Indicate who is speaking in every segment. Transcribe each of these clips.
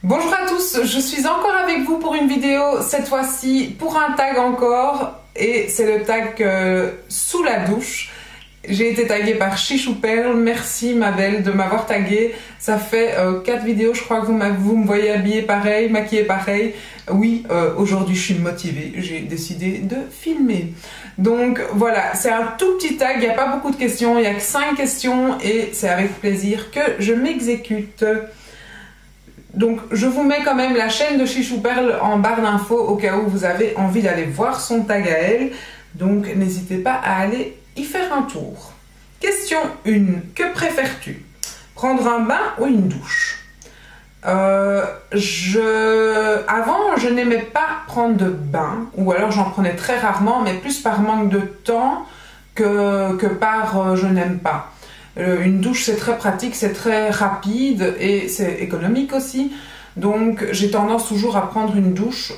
Speaker 1: Bonjour à tous, je suis encore avec vous pour une vidéo, cette fois-ci pour un tag encore, et c'est le tag sous la douche. J'ai été taguée par Chichouperle, merci ma belle de m'avoir taguée. Ça fait 4 vidéos, je crois que vous me voyez habillée pareil, maquillée pareil. Oui, aujourd'hui je suis motivée, j'ai décidé de filmer. Donc voilà, c'est un tout petit tag, il n'y a pas beaucoup de questions, il n'y a que 5 questions et c'est avec plaisir que je m'exécute. Donc je vous mets quand même la chaîne de Chichouperle en barre d'infos au cas où vous avez envie d'aller voir son tag à elle. Donc n'hésitez pas à aller y faire un tour. Question 1. Que préfères-tu? Prendre un bain ou une douche? Avant, je n'aimais pas prendre de bain, ou alors j'en prenais très rarement, mais plus par manque de temps que par je n'aime pas. Une douche, c'est très pratique, c'est très rapide et c'est économique aussi. Donc j'ai tendance toujours à prendre une douche,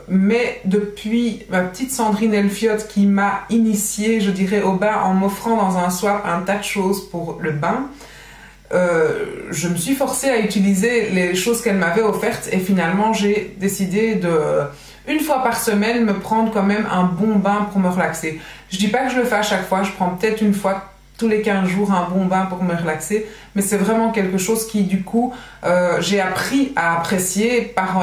Speaker 1: mais depuis ma petite Sandrine Elfiotte qui m'a initiée, je dirais, au bain en m'offrant dans un swap un tas de choses pour le bain, je me suis forcée à utiliser les choses qu'elle m'avait offertes et finalement j'ai décidé de, une fois par semaine, me prendre quand même un bon bain pour me relaxer. Je dis pas que je le fais à chaque fois, je prends peut-être une fois tous les 15 jours un bon bain pour me relaxer, mais c'est vraiment quelque chose qui du coup j'ai appris à apprécier par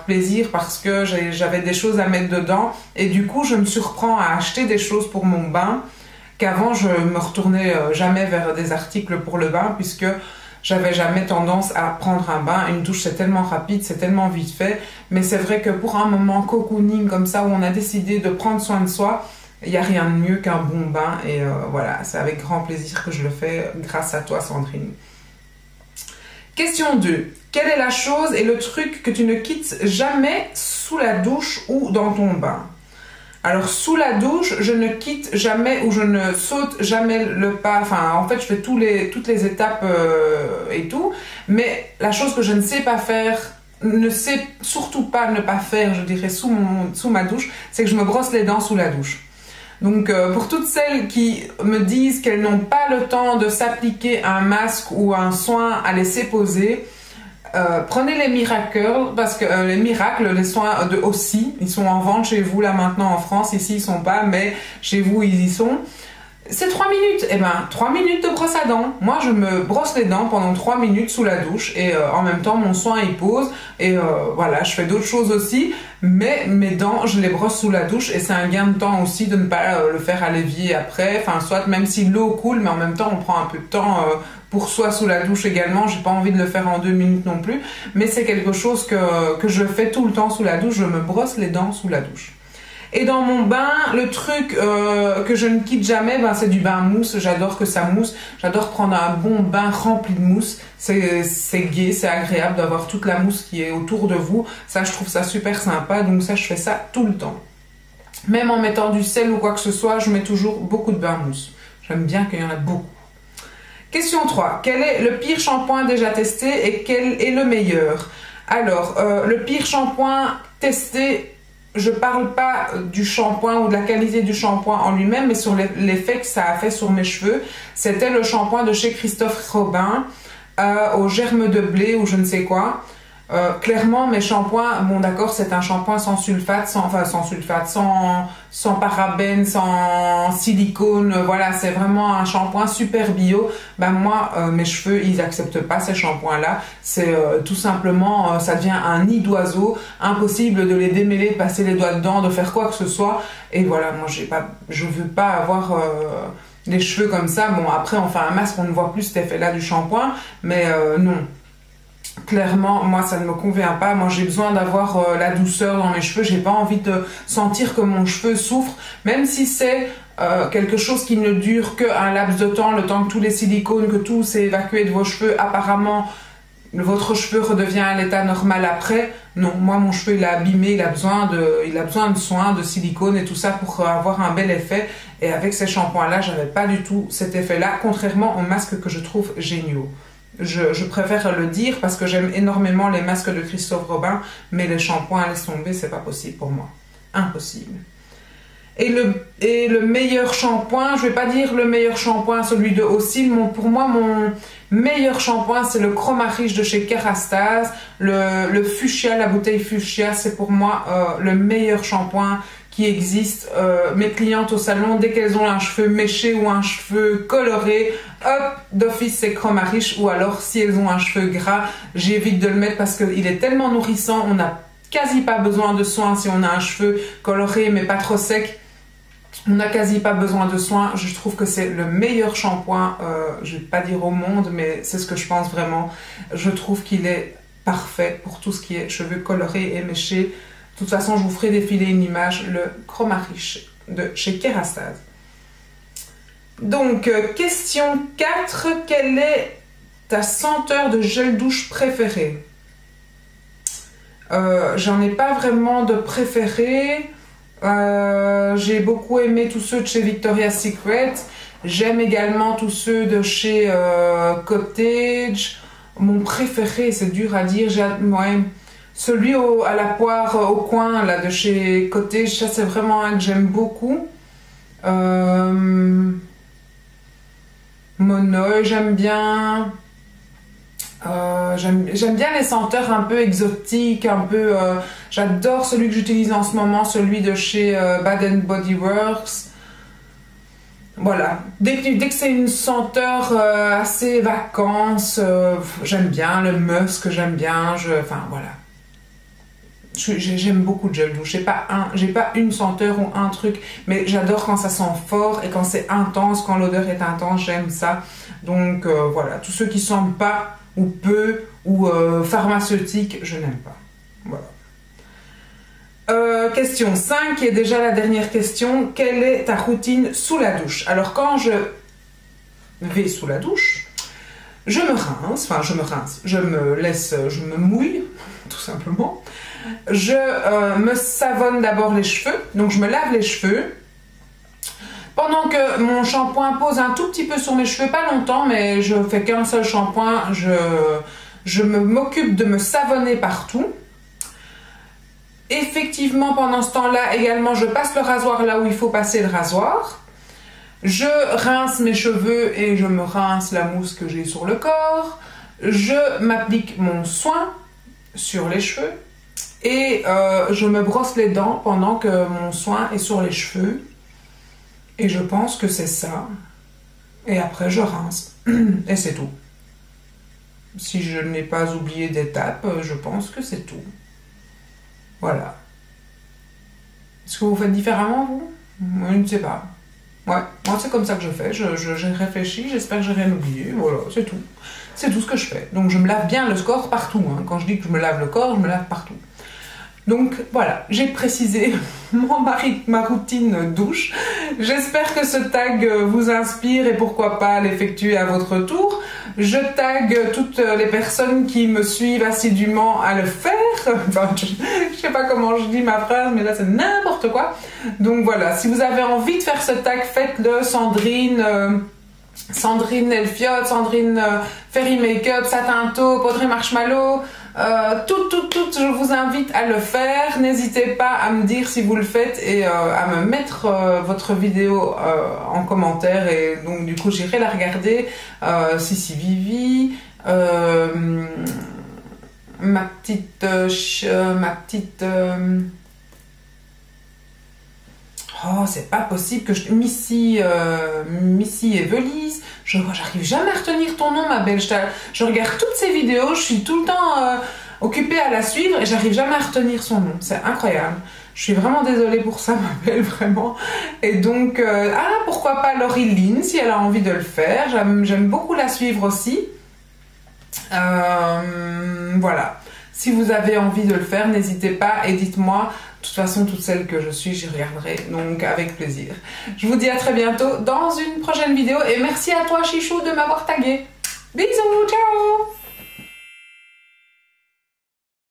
Speaker 1: plaisir, parce que j'avais des choses à mettre dedans et du coup je me surprends à acheter des choses pour mon bain qu'avant je me retournais jamais vers des articles pour le bain, puisque j'avais jamais tendance à prendre un bain. Une douche c'est tellement rapide, c'est tellement vite fait, mais c'est vrai que pour un moment cocooning comme ça où on a décidé de prendre soin de soi, il n'y a rien de mieux qu'un bon bain et voilà, c'est avec grand plaisir que je le fais grâce à toi Sandrine. Question 2. Quelle est la chose et le truc que tu ne quittes jamais sous la douche ou dans ton bain? Alors sous la douche, je ne quitte jamais ou je ne saute jamais le pas, enfin en fait je fais toutes les étapes et tout, mais la chose que je ne sais pas faire, ne sais surtout pas ne pas faire, je dirais sous ma douche, c'est que je me brosse les dents sous la douche. Donc pour toutes celles qui me disent qu'elles n'ont pas le temps de s'appliquer un masque ou un soin à laisser poser, prenez les Miracles, parce que les soins de Aussie, ils sont en vente chez vous là maintenant en France, ici ils sont pas, mais chez vous ils y sont. C'est 3 minutes, et ben 3 minutes de brosse à dents. Moi je me brosse les dents pendant 3 minutes sous la douche et en même temps mon soin il pose et voilà, je fais d'autres choses aussi, mais mes dents je les brosse sous la douche et c'est un gain de temps aussi de ne pas le faire à l'évier après, enfin soit même si l'eau coule, mais en même temps on prend un peu de temps pour soi sous la douche également. J'ai pas envie de le faire en 2 minutes non plus, mais c'est quelque chose que je fais tout le temps sous la douche, je me brosse les dents sous la douche. Et dans mon bain, le truc que je ne quitte jamais, ben, c'est du bain mousse. J'adore que ça mousse. J'adore prendre un bon bain rempli de mousse. C'est gai, c'est agréable d'avoir toute la mousse qui est autour de vous. Ça, je trouve ça super sympa. Donc ça, je fais ça tout le temps. Même en mettant du sel ou quoi que ce soit, je mets toujours beaucoup de bain mousse. J'aime bien qu'il y en a beaucoup. Question 3. Quel est le pire shampoing déjà testé et quel est le meilleur? Alors, le pire shampoing testé... Je parle pas du shampoing ou de la qualité du shampoing en lui-même, mais sur l'effet que ça a fait sur mes cheveux. C'était le shampoing de chez Christophe Robin, aux germes de blé ou je ne sais quoi. Clairement, mes shampoings, bon d'accord, c'est un shampoing sans sulfate, sans parabènes, sans silicone, voilà, c'est vraiment un shampoing super bio. Ben moi, mes cheveux, ils acceptent pas ces shampoings-là. C'est tout simplement, ça devient un nid d'oiseau, impossible de les démêler, de passer les doigts dedans, de faire quoi que ce soit. Et voilà, moi, je veux pas avoir les cheveux comme ça. Bon, après, on fait un masque, on ne voit plus cet effet-là du shampoing, mais non. Clairement, moi ça ne me convient pas. Moi j'ai besoin d'avoir la douceur dans mes cheveux. J'ai pas envie de sentir que mon cheveu souffre, même si c'est quelque chose qui ne dure qu'un laps de temps, le temps que tous les silicones, que tout s'est évacué de vos cheveux. Apparemment, votre cheveu redevient à l'état normal après. Non, moi mon cheveu il est abîmé, il a besoin de soins, de silicone et tout ça pour avoir un bel effet. Et avec ces shampoings-là, j'avais pas du tout cet effet-là, contrairement aux masques que je trouve géniaux. Je préfère le dire parce que j'aime énormément les masques de Christophe Robin, mais les shampoings, laisse tomber, c'est pas possible pour moi. Impossible. Et le meilleur shampoing, je vais pas dire le meilleur shampoing, celui de Oscil. Pour moi, mon meilleur shampoing, c'est le Chroma Riche de chez Kerastase. Le fuchsia, la bouteille fuchsia, c'est pour moi le meilleur shampoing qui existe. Mes clientes au salon, dès qu'elles ont un cheveu méché ou un cheveu coloré, hop, d'office c'est Chroma Riche. Ou alors, si elles ont un cheveu gras, j'évite de le mettre parce qu'il est tellement nourrissant. On n'a quasi pas besoin de soins si on a un cheveu coloré mais pas trop sec. On n'a quasi pas besoin de soins. Je trouve que c'est le meilleur shampoing, je ne vais pas dire au monde, mais c'est ce que je pense vraiment. Je trouve qu'il est parfait pour tout ce qui est cheveux colorés et méchés. De toute façon, je vous ferai défiler une image, le Chroma Riche de chez Kerastase. Donc, question 4. Quelle est ta senteur de gel douche préférée? J'en ai pas vraiment de préféré. J'ai beaucoup aimé tous ceux de chez Victoria's Secret. J'aime également tous ceux de chez Cottage. Mon préféré, c'est dur à dire, ouais, celui à la poire au coin là, de chez Cottage, ça c'est vraiment un que j'aime beaucoup. Monoï, j'aime bien. J'aime bien les senteurs un peu exotiques, un peu. J'adore celui que j'utilise en ce moment, celui de chez Bath & Body Works. Voilà. Dès que c'est une senteur assez vacances, j'aime bien le musk, j'aime bien. Enfin voilà. J'aime beaucoup de gel douche. J'ai pas une senteur ou un truc, mais j'adore quand ça sent fort et quand c'est intense, quand l'odeur est intense, j'aime ça. Donc voilà, tous ceux qui sentent pas ou peu ou pharmaceutiques, je n'aime pas. Voilà. Question 5, qui est déjà la dernière question. Quelle est ta routine sous la douche? Alors quand je vais sous la douche, je me rince, je me mouille, tout simplement. Je me savonne d'abord les cheveux, donc je me lave les cheveux. Pendant que mon shampoing pose un tout petit peu sur mes cheveux, pas longtemps, mais je fais qu'un seul shampoing, je m'occupe de me savonner partout. Effectivement, pendant ce temps-là, également, je passe le rasoir là où il faut passer le rasoir. Je rince mes cheveux et je me rince la mousse que j'ai sur le corps. Je m'applique mon soin sur les cheveux. Et je me brosse les dents pendant que mon soin est sur les cheveux. Et je pense que c'est ça. Et après, je rince. Et c'est tout. Si je n'ai pas oublié d'étape, je pense que c'est tout. Voilà. Est-ce que vous faites différemment, vous? Moi, je ne sais pas. Ouais, moi, c'est comme ça que je fais. J'ai réfléchi, j'espère que j'ai rien oublié. Voilà, c'est tout. C'est tout ce que je fais. Donc, je me lave bien le corps partout. Hein. Quand je dis que je me lave le corps, je me lave partout. Donc voilà, j'ai précisé ma routine douche. J'espère que ce tag vous inspire et pourquoi pas l'effectuer à votre tour. Je tag toutes les personnes qui me suivent assidûment à le faire. Enfin, je sais pas comment je dis ma phrase, mais là c'est n'importe quoi. Donc voilà, si vous avez envie de faire ce tag, faites-le. Sandrine Elfiot, Sandrine Fairy Makeup, Satin Taupe, Audrey Marshmallow, je vous invite à le faire. N'hésitez pas à me dire si vous le faites et à me mettre votre vidéo en commentaire et donc du coup j'irai la regarder. Sissi Vivi, ma petite oh, c'est pas possible que je... Missy Evelise, j'arrive jamais à retenir ton nom, ma belle. Je regarde toutes ces vidéos, je suis tout le temps occupée à la suivre et j'arrive jamais à retenir son nom. C'est incroyable. Je suis vraiment désolée pour ça, ma belle, vraiment. Et donc, pourquoi pas Laurie Lynn, si elle a envie de le faire. J'aime beaucoup la suivre aussi. Voilà. Si vous avez envie de le faire, n'hésitez pas et dites-moi. De toute façon, toutes celles que je suis, j'y regarderai, donc avec plaisir. Je vous dis à très bientôt dans une prochaine vidéo et merci à toi, Chichou, de m'avoir tagué. Bisous, ciao!